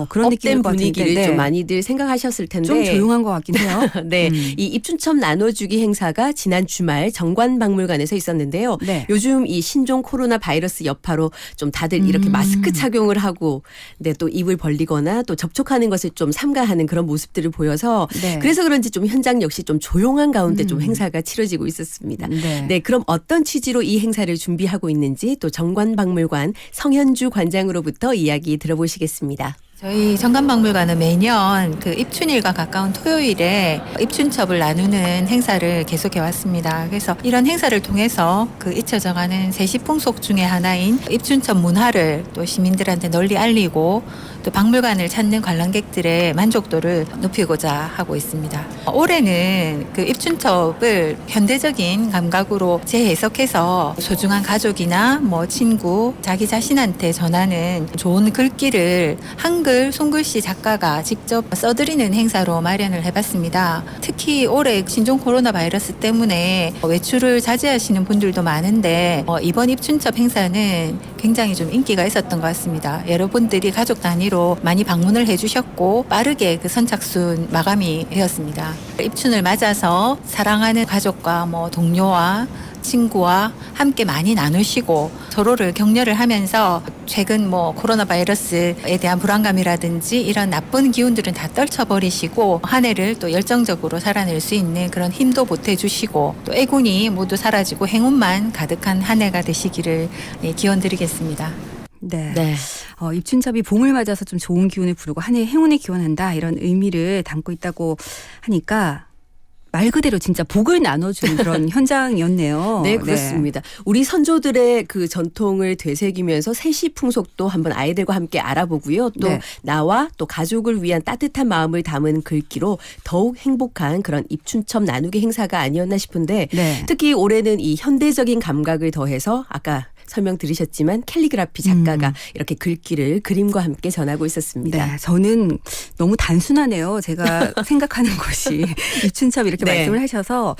그런 느낌일 업된 것 분위기를 같은데 좀 많이들 생각하셨을 텐데 좀 조용한 것 같긴 해요. 네, 이 입춘첩 나눠주기 행사가 지난 주말 정관박물관에서 있었는데요. 네. 요즘 이 신종 코로나 바이러스 여파로 좀 다들 이렇게 마스크 착용을 하고, 네, 또 입을 벌리거나 또 접촉하는 것을 좀 삼가하는 그런 모습들을 보여서 네. 그래서 그런지 좀 현장 역시 좀 조용한 가운데 좀 행사가 치러지고 있었습니다. 네. 네, 그럼 어떤 취지로 이 행사를 준비하고 있는지 또 정관박물관 성현주 관장으로부터 이야기 들어보시겠습니다. 저희 정관박물관은 매년 그 입춘일과 가까운 토요일에 입춘첩을 나누는 행사를 계속해 왔습니다. 그래서 이런 행사를 통해서 그 잊혀져가는 세시 풍속 중에 하나인 입춘첩 문화를 또 시민들한테 널리 알리고 또 박물관을 찾는 관람객들의 만족도를 높이고자 하고 있습니다. 올해는 그 입춘첩을 현대적인 감각으로 재해석해서 소중한 가족이나 뭐 친구, 자기 자신한테 전하는 좋은 글귀를 한글 손글씨 작가가 직접 써드리는 행사로 마련을 해봤습니다. 특히 올해 신종 코로나 바이러스 때문에 외출을 자제하시는 분들도 많은데 이번 입춘첩 행사는 굉장히 좀 인기가 있었던 것 같습니다. 여러분들이 가족 단위로 많이 방문을 해주셨고 빠르게 그 선착순 마감이 되었습니다. 입춘을 맞아서 사랑하는 가족과 뭐 동료와 친구와 함께 많이 나누시고 서로를 격려를 하면서 최근 뭐 코로나 바이러스에 대한 불안감이라든지 이런 나쁜 기운들은 다 떨쳐버리시고 한 해를 또 열정적으로 살아낼 수 있는 그런 힘도 보태주시고 또 애군이 모두 사라지고 행운만 가득한 한 해가 되시기를 기원드리겠습니다. 네. 입춘첩이 봄을 맞아서 좀 좋은 기운을 부르고 한 해의 행운을 기원한다 이런 의미를 담고 있다고 하니까 말 그대로 진짜 복을 나눠주는 그런 현장이었네요. 네, 그렇습니다. 우리 선조들의 그 전통을 되새기면서 세시 풍속도 한번 아이들과 함께 알아보고요. 또 네. 나와 또 가족을 위한 따뜻한 마음을 담은 글귀로 더욱 행복한 그런 입춘첩 나누기 행사가 아니었나 싶은데 네. 특히 올해는 이 현대적인 감각을 더해서 아까 설명 들으셨지만 캘리그라피 작가가 이렇게 글귀를 그림과 함께 전하고 있었습니다. 네, 저는 너무 단순하네요. 제가 생각하는 것이 입춘첩 이렇게 네. 말씀을 하셔서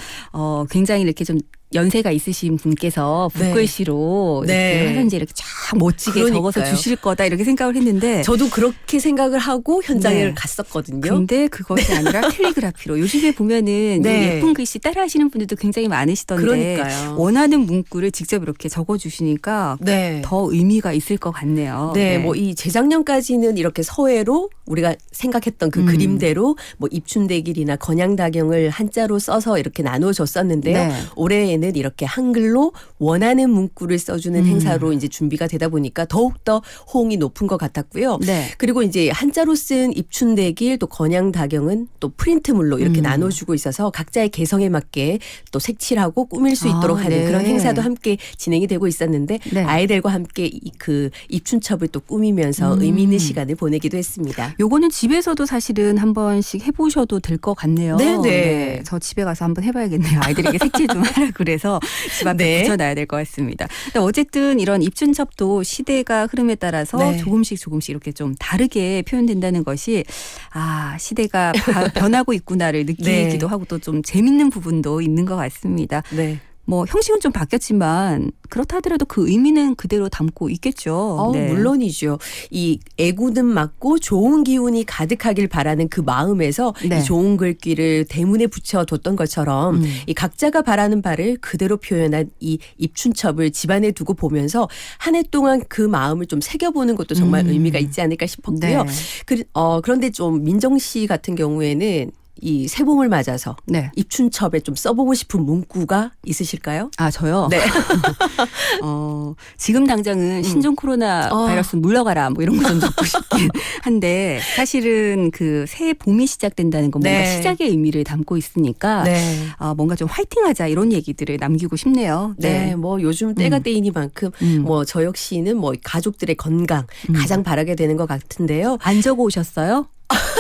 굉장히 이렇게 좀 연세가 있으신 분께서 붓글씨로 네. 화선지 이렇게 쫙 멋지게 그러니까요. 적어서 주실 거다 이렇게 생각을 했는데 저도 그렇게 생각을 하고 현장에 네. 갔었거든요. 근데 그것이 아니라 캘리그라피로 요즘에 보면은 네. 예쁜 글씨 따라하시는 분들도 굉장히 많으시던데 그러니까요. 원하는 문구를 직접 이렇게 적어주시니까 네. 더 의미가 있을 것 같네요. 네, 뭐 이 재작년까지는 이렇게 서예로 우리가 생각했던 그 그림대로 뭐 입춘대길이나 건양다경을 한자로 써서 이렇게 나눠줬었는데요. 네. 올해에는 이렇게 한글로 원하는 문구를 써주는 행사로 이제 준비가 되다 보니까 더욱더 호응이 높은 것 같았고요. 네. 그리고 이제 한자로 쓴 입춘대길 또 건양다경은 또 프린트물로 이렇게 나눠주고 있어서 각자의 개성에 맞게 또 색칠하고 꾸밀 수 있도록 하는 네. 그런 행사도 함께 진행이 되고 있었는데 네. 아이들과 함께 그 입춘첩을 또 꾸미면서 의미 있는 시간을 보내기도 했습니다. 요거는 집에서도 사실은 한 번씩 해보셔도 될 것 같네요. 네. 저 집에 가서 한번 해봐야겠네요. 아이들에게 색칠 좀 하라 그래서 집 앞에 네. 붙여놔야 될 것 같습니다. 근데 어쨌든 이런 입춘첩도 시대가 흐름에 따라서 네. 조금씩 이렇게 좀 다르게 표현된다는 것이 시대가 변하고 있구나를 느끼기도 네. 하고 또 좀 재밌는 부분도 있는 것 같습니다. 네. 뭐 형식은 좀 바뀌었지만 그렇다 하더라도 그 의미는 그대로 담고 있겠죠. 네. 물론이죠. 이 애구는 맞고 좋은 기운이 가득하길 바라는 그 마음에서 네. 이 좋은 글귀를 대문에 붙여뒀던 것처럼 이 각자가 바라는 바를 그대로 표현한 이 입춘첩을 집안에 두고 보면서 한 해 동안 그 마음을 좀 새겨보는 것도 정말 의미가 있지 않을까 싶었고요. 네. 그런데 좀 민정 씨 같은 경우에는 이 새봄을 맞아서 네. 입춘첩에 좀 써보고 싶은 문구가 있으실까요? 저요? 네. 지금 당장은 신종 코로나 바이러스 물러가라 뭐 이런 거 좀 적고 싶긴 한데 사실은 그 새해 봄이 시작된다는 건 뭔가 네. 시작의 의미를 담고 있으니까 네. 뭔가 좀 화이팅하자 이런 얘기들을 남기고 싶네요. 네, 뭐 요즘 때가 때이니만큼 뭐 저 역시는 뭐 가족들의 건강 가장 바라게 되는 것 같은데요. 안 적어 오셨어요?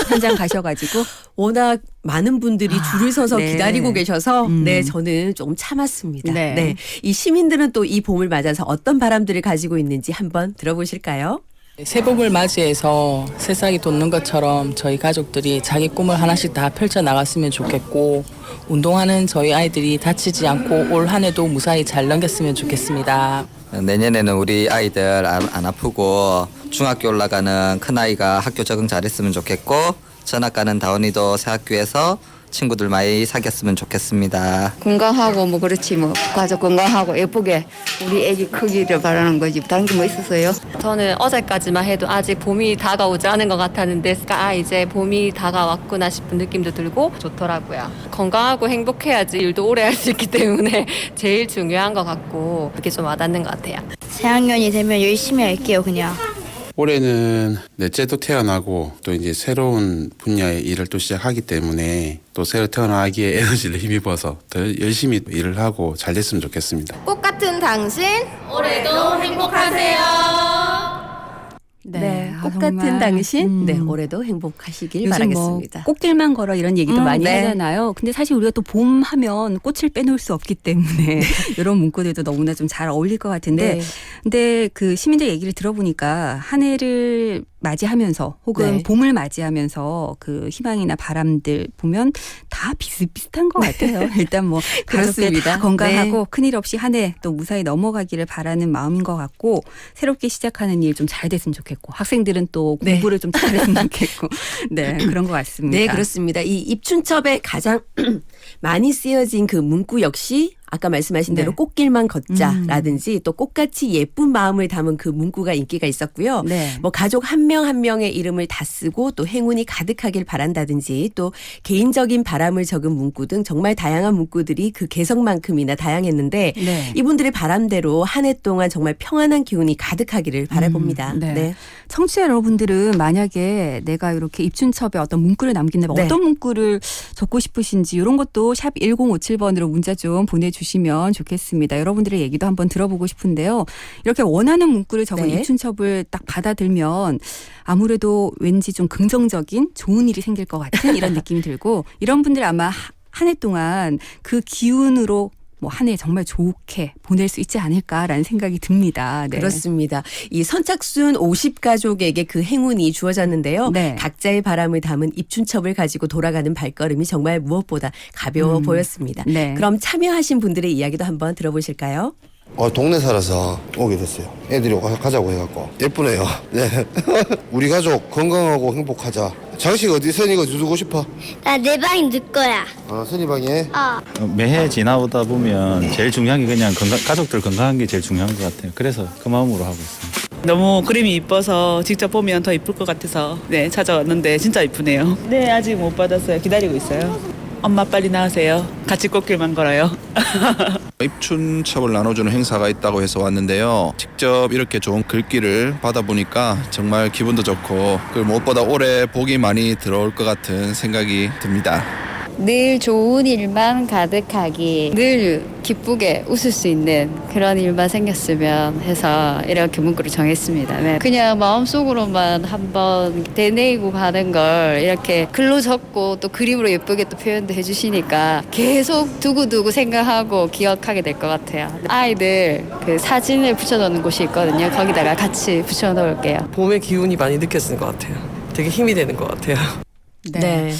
현장 가셔가지고 워낙 많은 분들이 줄을 서서 네. 기다리고 계셔서 네, 저는 조금 참았습니다. 네. 네. 이 시민들은 또 이 봄을 맞아서 어떤 바람들을 가지고 있는지 한번 들어보실까요? 새봄을 맞이해서 새싹이 돋는 것처럼 저희 가족들이 자기 꿈을 하나씩 다 펼쳐나갔으면 좋겠고 운동하는 저희 아이들이 다치지 않고 올 한 해도 무사히 잘 넘겼으면 좋겠습니다. 내년에는 우리 아이들 안 아프고 중학교 올라가는 큰아이가 학교 적응 잘했으면 좋겠고 전학 가는 다원이도 새 학교에서 친구들 많이 사귀었으면 좋겠습니다. 건강하고 뭐 그렇지 뭐 가족 건강하고 예쁘게 우리 애기 크기를 바라는 거지 다른 게 뭐 있었어요? 저는 어제까지만 해도 아직 봄이 다가오지 않은 것 같았는데 이제 봄이 다가왔구나 싶은 느낌도 들고 좋더라고요. 건강하고 행복해야지 일도 오래 할 수 있기 때문에 제일 중요한 것 같고 그렇게 좀 와닿는 것 같아요. 새학년이 되면 열심히 할게요 그냥. 올해는 넷째도 태어나고 또 이제 새로운 분야의 일을 또 시작하기 때문에 또 새로 태어난 아기의 에너지를 힘입어서 더 열심히 일을 하고 잘 됐으면 좋겠습니다. 꽃 같은 당신 올해도 행복하세요. 네, 아, 꽃 정말. 같은 당신, 네, 올해도 행복하시길 요즘 바라겠습니다. 뭐 꽃길만 걸어 이런 얘기도 많이 네. 하잖아요. 근데 사실 우리가 또 봄 하면 꽃을 빼놓을 수 없기 때문에 이런 문구들도 너무나 좀 잘 어울릴 것 같은데 네. 근데 그 시민들 얘기를 들어보니까 한 해를 맞이하면서 혹은 네. 봄을 맞이하면서 그 희망이나 바람들 보면 다 비슷비슷한 것 같아요. 일단 뭐 가족들 그렇습니다. 다 건강하고 네. 큰일 없이 한 해 또 무사히 넘어가기를 바라는 마음인 것 같고 새롭게 시작하는 일 좀 잘 됐으면 좋겠고 학생들은 또 네. 공부를 좀 잘했으면 좋겠고 네 그런 것 같습니다. 네, 그렇습니다. 이 입춘첩에 가장 많이 쓰여진 그 문구 역시 아까 말씀하신 대로 네. 꽃길만 걷자라든지 또 꽃같이 예쁜 마음을 담은 그 문구가 인기가 있었고요. 네. 뭐 가족 한 명 한 명의 이름을 다 쓰고 또 행운이 가득하길 바란다든지 또 개인적인 바람을 적은 문구 등 정말 다양한 문구들이 그 개성만큼이나 다양했는데 네. 이분들의 바람대로 한 해 동안 정말 평안한 기운이 가득하기를 바라봅니다. 네. 네. 청취자 여러분들은 만약에 내가 이렇게 입춘첩에 어떤 문구를 남긴다면 네. 어떤 문구를 적고 싶으신지 이런 것도 샵 1057번으로 문자 좀 보내주시면 좋겠습니다. 여러분들의 얘기도 한번 들어보고 싶은데요. 이렇게 원하는 문구를 적은 네. 입춘첩을 딱 받아들면 아무래도 왠지 좀 긍정적인 좋은 일이 생길 것 같은 이런 느낌이 들고 이런 분들 아마 한 해 동안 그 기운으로 뭐 한 해 정말 좋게 보낼 수 있지 않을까라는 생각이 듭니다. 네. 그렇습니다. 이 선착순 50가족에게 그 행운이 주어졌는데요. 네. 각자의 바람을 담은 입춘첩을 가지고 돌아가는 발걸음이 정말 무엇보다 가벼워 보였습니다. 네. 그럼 참여하신 분들의 이야기도 한번 들어보실까요? 동네 살아서 오게 됐어요. 애들이 가자고 해갖고 예쁘네요. 네. 우리 가족 건강하고 행복하자. 장식 어디 선이가 주고 싶어? 나 내 방이 늘 거야. 선이 방에? 매해 지나오다 보면 제일 중요한 게 그냥 가족들 건강한 게 제일 중요한 것 같아요. 그래서 그 마음으로 하고 있습니다. 너무 그림이 이뻐서 직접 보면 더 이쁠 것 같아서 네 찾아왔는데 진짜 이쁘네요. 네 아직 못 받았어요. 기다리고 있어요. 엄마 빨리 나으세요. 같이 꽃길만 걸어요. 입춘첩을 나눠주는 행사가 있다고 해서 왔는데요. 직접 이렇게 좋은 글귀를 받아보니까 정말 기분도 좋고 그리고 무엇보다 올해 복이 많이 들어올 것 같은 생각이 듭니다. 늘 좋은 일만 가득하기, 늘 기쁘게 웃을 수 있는 그런 일만 생겼으면 해서 이렇게 문구를 정했습니다. 네. 그냥 마음속으로만 한번 되뇌이고 가는 걸 이렇게 글로 적고 또 그림으로 예쁘게 또 표현도 해주시니까 계속 두고두고 생각하고 기억하게 될 것 같아요. 아이들 그 사진을 붙여놓는 곳이 있거든요. 거기다가 같이 붙여놓을게요. 봄의 기운이 많이 느껴지는 것 같아요. 되게 힘이 되는 것 같아요. 네.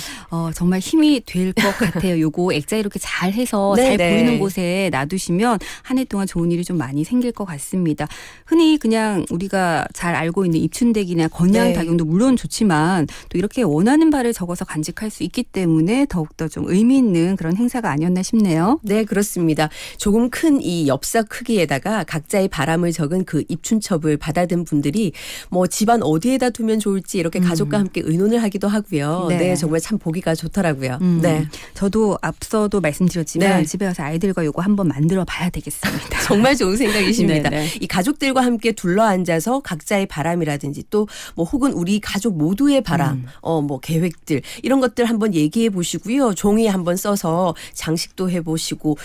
정말 힘이 될 것 같아요. 요거 액자 이렇게 잘 해서 잘 보이는 곳에 놔두시면 한 해 동안 좋은 일이 좀 많이 생길 것 같습니다. 흔히 그냥 우리가 잘 알고 있는 입춘대기나 건양 다경도 물론 좋지만 또 이렇게 원하는 바를 적어서 간직할 수 있기 때문에 더욱더 좀 의미 있는 그런 행사가 아니었나 싶네요. 네, 그렇습니다. 조금 큰 이 엽서 크기에다가 각자의 바람을 적은 그 입춘첩을 받아든 분들이 뭐 집안 어디에다 두면 좋을지 이렇게 가족과 함께 의논을 하기도 하고요. 네, 정말 참 보기가 좋더라고요. 네. 저도 앞서도 말씀드렸지만 네. 집에 가서 아이들과 요거 한번 만들어 봐야 되겠습니다. 정말 좋은 생각이십니다. 네, 네. 이 가족들과 함께 둘러앉아서 각자의 바람이라든지 또 뭐 혹은 우리 가족 모두의 바람, 뭐 계획들 이런 것들 한번 얘기해 보시고요. 종이에 한번 써서 장식도 해 보시고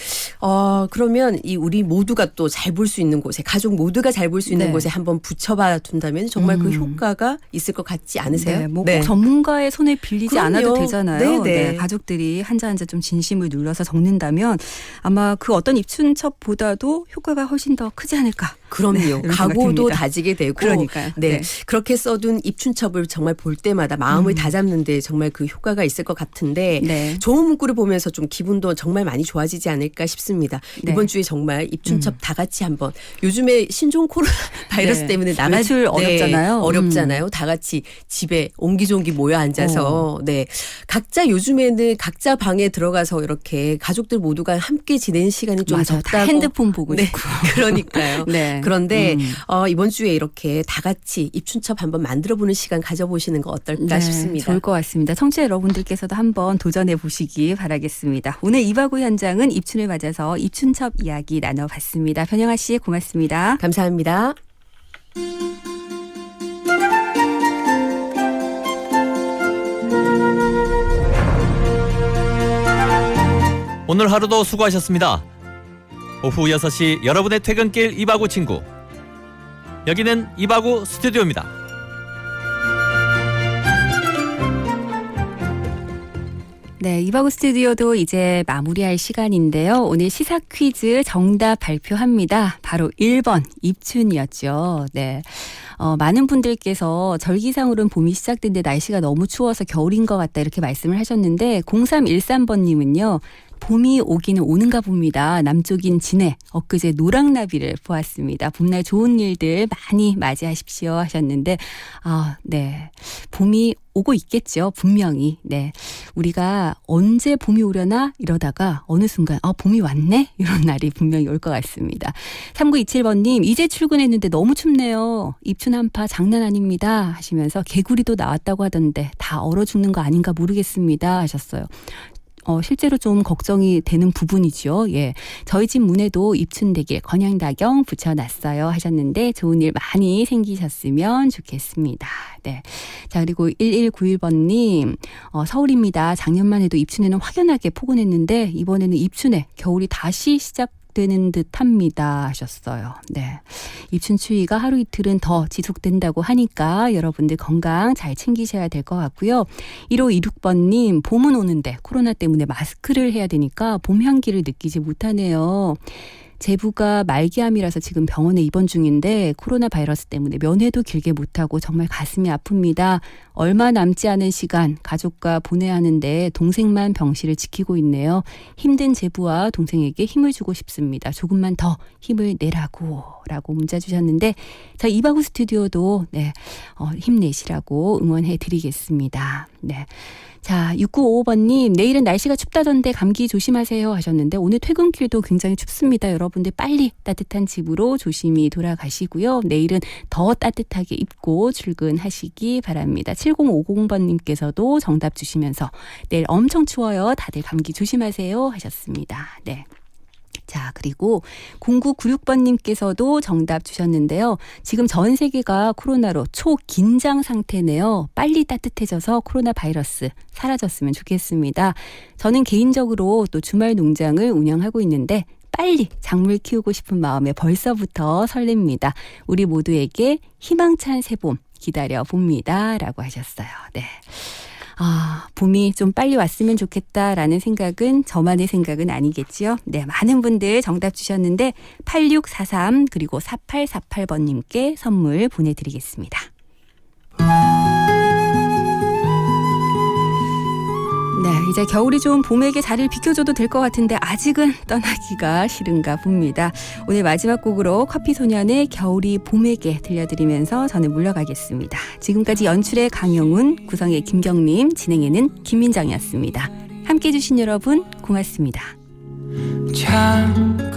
그러면 이 우리 모두가 또 잘 볼 수 있는 곳에 가족 모두가 잘 볼 수 있는 네. 곳에 한번 붙여봐 둔다면 정말 그 효과가 있을 것 같지 않으세요? 네, 뭐 꼭 전문가의 손을 빌리지 그럼요. 않아도 되잖아요. 네. 가족들이 한자 한자 좀 진심을 눌러서 적는다면 아마 그 어떤 입춘첩보다도 효과가 훨씬 더 크지 않을까. 그럼요. 네, 이런 각오도 생각이 듭니다. 다지게 되고. 그러니까요. 네. 그렇게 써둔 입춘첩을 정말 볼 때마다 마음을 다잡는데 정말 그 효과가 있을 것 같은데 좋은 문구를 보면서 좀 기분도 정말 많이 좋아지지 않을까 싶습니다. 네. 이번 주에 정말 입춘첩 다 같이 한번 요즘에 신종 코로나 바이러스 때문에 외출 어렵잖아요. 어렵잖아요. 다 같이 집에 옹기종기 모여 앉아서 각자 요즘에는 각자 방에 들어가서 이렇게 가족들 모두가 함께 지내는 시간이 좀 맞아요. 적다고. 다 핸드폰 보고 있고. 그러니까요. 네. 그런데 이번 주에 이렇게 다 같이 입춘첩 한번 만들어보는 시간 가져보시는 거 어떨까 싶습니다. 좋을 것 같습니다. 청취자 여러분들께서도 한번 도전해 보시기 바라겠습니다. 오늘 이바구 현장은 입춘을 맞아서 입춘첩 이야기 나눠봤습니다. 변영아 씨 고맙습니다. 감사합니다. 오늘 하루도 수고하셨습니다. 오후 6시 여러분의 퇴근길 이바구 친구. 여기는 이바구 스튜디오입니다. 네, 이바구 스튜디오도 이제 마무리할 시간인데요. 오늘 시사 퀴즈 정답 발표합니다. 바로 1번 입춘이었죠. 네. 많은 분들께서 절기상으로는 봄이 시작된데 날씨가 너무 추워서 겨울인 것 같다 이렇게 말씀을 하셨는데 0313번님은요. 봄이 오기는 오는가 봅니다. 남쪽인 진해, 엊그제 노랑나비를 보았습니다. 봄날 좋은 일들 많이 맞이하십시오 하셨는데 네. 봄이 오고 있겠죠. 분명히. 네. 우리가 언제 봄이 오려나 이러다가 어느 순간 봄이 왔네? 이런 날이 분명히 올 것 같습니다. 3927번님 이제 출근했는데 너무 춥네요. 입춘 한파 장난 아닙니다 하시면서 개구리도 나왔다고 하던데 다 얼어 죽는 거 아닌가 모르겠습니다 하셨어요. 실제로 좀 걱정이 되는 부분이죠. 예. 저희 집 문에도 입춘대길 건양다경 붙여놨어요 하셨는데 좋은 일 많이 생기셨으면 좋겠습니다. 네. 자, 그리고 1191번님, 서울입니다. 작년만 해도 입춘에는 확연하게 포근했는데 이번에는 입춘에 겨울이 다시 시작되는 듯합니다 하셨어요. 네, 입춘 추위가 하루 이틀은 더 지속된다고 하니까 여러분들 건강 잘 챙기셔야 될 것 같고요. 1526번님 봄은 오는데 코로나 때문에 마스크를 해야 되니까 봄 향기를 느끼지 못하네요. 제부가 말기암이라서 지금 병원에 입원 중인데 코로나 바이러스 때문에 면회도 길게 못하고 정말 가슴이 아픕니다. 얼마 남지 않은 시간 가족과 보내야 하는데 동생만 병실을 지키고 있네요. 힘든 제부와 동생에게 힘을 주고 싶습니다. 조금만 더 힘을 내라고 라고 문자 주셨는데 자, 이바구 스튜디오도 네, 힘내시라고 응원해 드리겠습니다. 네. 자, 6955번님 내일은 날씨가 춥다던데 감기 조심하세요 하셨는데 오늘 퇴근길도 굉장히 춥습니다. 여러분들 빨리 따뜻한 집으로 조심히 돌아가시고요. 내일은 더 따뜻하게 입고 출근하시기 바랍니다. 7050번님께서도 정답 주시면서 내일 엄청 추워요. 다들 감기 조심하세요 하셨습니다. 네. 자, 그리고 0996번님께서도 정답 주셨는데요. 지금 전 세계가 코로나로 초긴장 상태네요. 빨리 따뜻해져서 코로나 바이러스 사라졌으면 좋겠습니다. 저는 개인적으로 또 주말 농장을 운영하고 있는데 빨리 작물 키우고 싶은 마음에 벌써부터 설렙니다. 우리 모두에게 희망찬 새봄 기다려 봅니다. 라고 하셨어요. 네. 봄이 좀 빨리 왔으면 좋겠다라는 생각은 저만의 생각은 아니겠지요. 네, 많은 분들 정답 주셨는데 8643 그리고 4848번님께 선물 보내드리겠습니다. 네, 이제 겨울이 좀 봄에게 자리를 비켜줘도 될 것 같은데 아직은 떠나기가 싫은가 봅니다. 오늘 마지막 곡으로 커피소년의 겨울이 봄에게 들려드리면서 저는 물러가겠습니다. 지금까지 연출의 강영훈, 구성의 김경림, 진행에는 김민정이었습니다. 함께해 주신 여러분 고맙습니다. 참